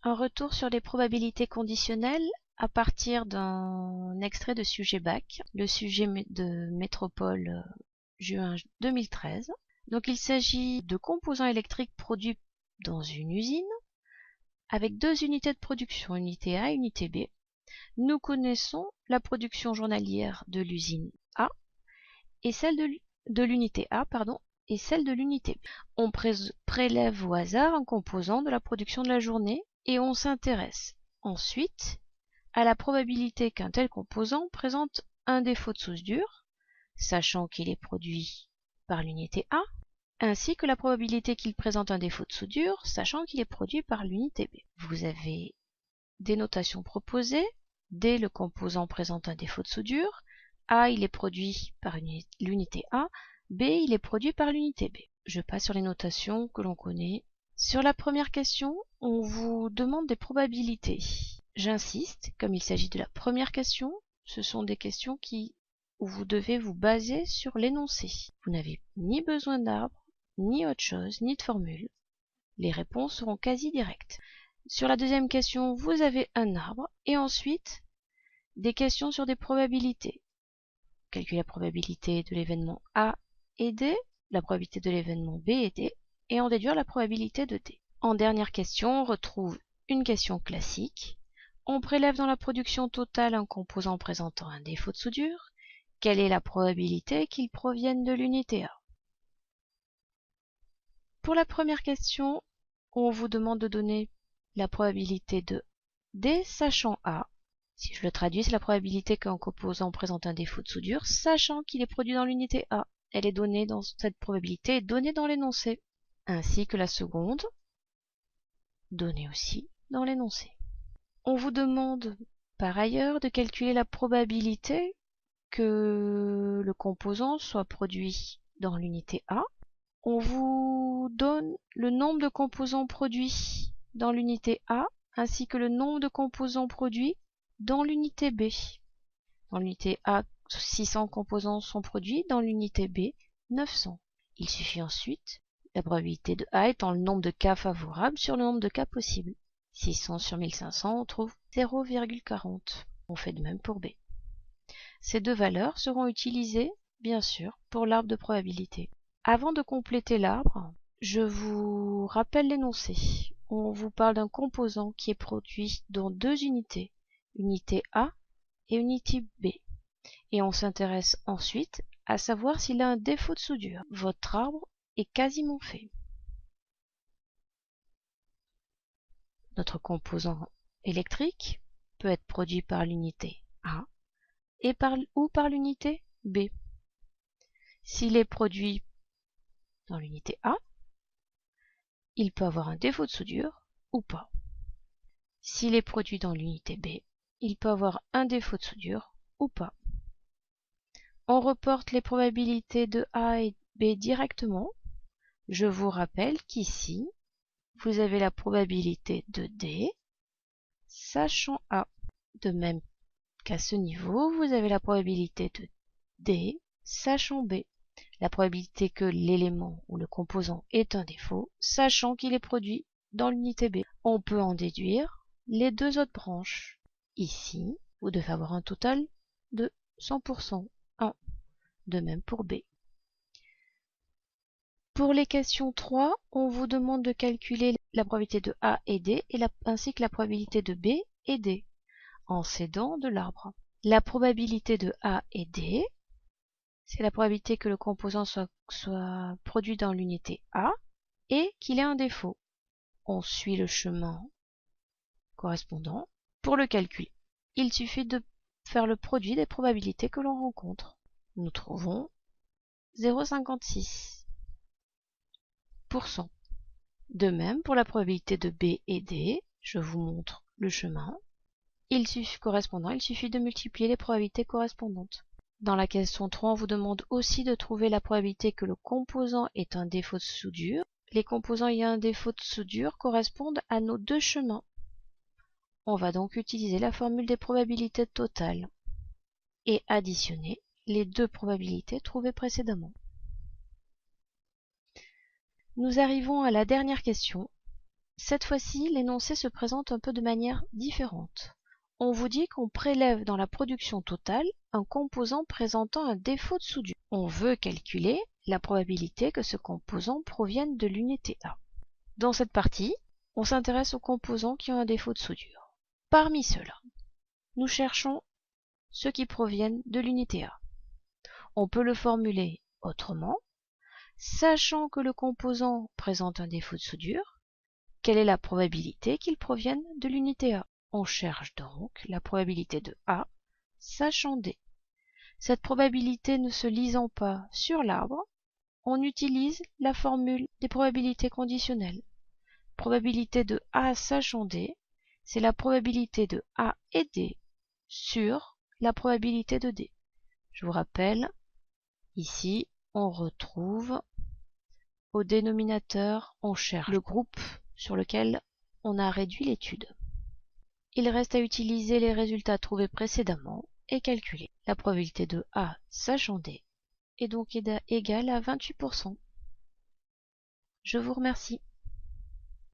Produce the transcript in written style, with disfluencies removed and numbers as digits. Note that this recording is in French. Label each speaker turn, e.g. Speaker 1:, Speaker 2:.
Speaker 1: un retour sur les probabilités conditionnelles à partir d'un extrait de sujet bac, le sujet de métropole juin 2013. Donc il s'agit de composants électriques produits dans une usine avec deux unités de production, unité A et unité B. Nous connaissons la production journalière de l'usine A et celle de l'unité A, et celle de l'unité B. On prélève au hasard un composant de la production de la journée et on s'intéresse ensuite à la probabilité qu'un tel composant présente un défaut de soudure, sachant qu'il est produit par l'unité A, ainsi que la probabilité qu'il présente un défaut de soudure, sachant qu'il est produit par l'unité B. Vous avez des notations proposées. D, le composant présente un défaut de soudure. A, il est produit par l'unité A. B, il est produit par l'unité B. Je passe sur les notations que l'on connaît. Sur la première question, on vous demande des probabilités. J'insiste, comme il s'agit de la première question, ce sont des questions où vous devez vous baser sur l'énoncé. Vous n'avez ni besoin d'arbre, ni autre chose, ni de formule. Les réponses seront quasi directes. Sur la deuxième question, vous avez un arbre et ensuite des questions sur des probabilités. Calculer la probabilité de l'événement A et D, la probabilité de l'événement B et D, et en déduire la probabilité de D. En dernière question, on retrouve une question classique. On prélève dans la production totale un composant présentant un défaut de soudure. Quelle est la probabilité qu'il provienne de l'unité A? Pour la première question, on vous demande de donner la probabilité de D sachant A. Si je le traduis, c'est la probabilité qu'un composant présente un défaut de soudure, sachant qu'il est produit dans l'unité A. Elle est donnée dans cette probabilité est donnée dans l'énoncé, ainsi que la seconde, donnée aussi dans l'énoncé. On vous demande par ailleurs de calculer la probabilité que le composant soit produit dans l'unité A. On vous donne le nombre de composants produits dans l'unité A, ainsi que le nombre de composants produits dans l'unité B. Dans l'unité A, 600 composants sont produits, dans l'unité B, 900. Il suffit ensuite, la probabilité de A étant le nombre de cas favorables sur le nombre de cas possibles. 600 sur 1500, on trouve 0,40. On fait de même pour B. Ces deux valeurs seront utilisées, bien sûr, pour l'arbre de probabilité. Avant de compléter l'arbre, je vous rappelle l'énoncé. On vous parle d'un composant qui est produit dans deux unités, unité A et unité B. Et on s'intéresse ensuite à savoir s'il a un défaut de soudure. Votre arbre est quasiment fait. Notre composant électrique peut être produit par l'unité A ou par l'unité B. S'il est produit dans l'unité A, il peut avoir un défaut de soudure ou pas. S'il est produit dans l'unité B, il peut avoir un défaut de soudure ou pas. On reporte les probabilités de A et B directement. Je vous rappelle qu'ici, vous avez la probabilité de D sachant A. De même qu'à ce niveau, vous avez la probabilité de D sachant B. La probabilité que l'élément ou le composant ait un défaut, sachant qu'il est produit dans l'unité B. On peut en déduire les deux autres branches. Ici, vous devez avoir un total de 100%. 1. De même pour B. Pour les questions 3, on vous demande de calculer la probabilité de A et D ainsi que la probabilité de B et D en s'aidant de l'arbre. La probabilité de A et D, c'est la probabilité que le composant soit produit dans l'unité A et qu'il ait un défaut. On suit le chemin correspondant pour le calculer. Il suffit de faire le produit des probabilités que l'on rencontre. Nous trouvons 0,56%. De même pour la probabilité de B et D, je vous montre le chemin. Il suffit de multiplier les probabilités correspondantes. Dans la question 3, on vous demande aussi de trouver la probabilité que le composant ait un défaut de soudure. Les composants ayant un défaut de soudure correspondent à nos deux chemins. On va donc utiliser la formule des probabilités totales et additionner les deux probabilités trouvées précédemment. Nous arrivons à la dernière question. Cette fois-ci, l'énoncé se présente un peu de manière différente. On vous dit qu'on prélève dans la production totale un composant présentant un défaut de soudure. On veut calculer la probabilité que ce composant provienne de l'unité A. Dans cette partie, on s'intéresse aux composants qui ont un défaut de soudure. Parmi ceux-là, nous cherchons ceux qui proviennent de l'unité A. On peut le formuler autrement. Sachant que le composant présente un défaut de soudure, quelle est la probabilité qu'il provienne de l'unité A? On cherche donc la probabilité de A, sachant D. Cette probabilité ne se lisant pas sur l'arbre, on utilise la formule des probabilités conditionnelles. Probabilité de A sachant D, c'est la probabilité de A et D sur la probabilité de D. Je vous rappelle, ici, on retrouve au dénominateur, on cherche le groupe sur lequel on a réduit l'étude. Il reste à utiliser les résultats trouvés précédemment et calculer. La probabilité de A sachant D est donc égale à 28%. Je vous remercie.